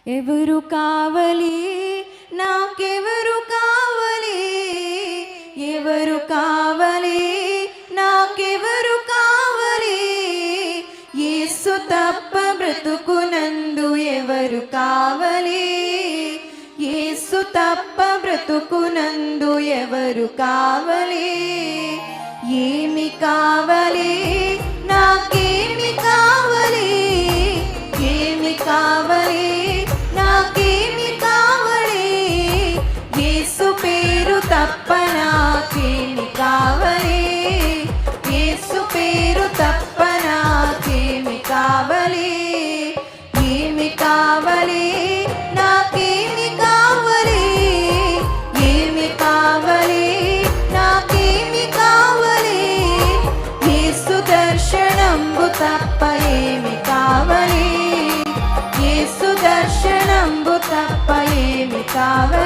ఎవరు కావాలి నాకెవరు కావాలి, ఎవరు కావాలి నాకెవరు కావాలి, యేసు తప్ప బ్రతుకునందు ఎవరు కావాలి, యేసు తప్ప బ్రతుకునందు ఎవరు కావాలి. ఏమి కావాలి నాకేమి కావాలి, ఏమి కావాలి నాకేమి కావాలి, యేసు పేరు తప్ప నాకేమి కావాలి, యేసు పేరు తప్ప నాకేమి కావాలి. ఏమి కావాలి నాకేమి కావాలి, ఏమి కావాలి నాకేమి కావాలి, యేసు దర్శనంబు తప్ప ఏమి కావాలి, యేసు దర్శనంబు తప్ప ఏమి కావాలి.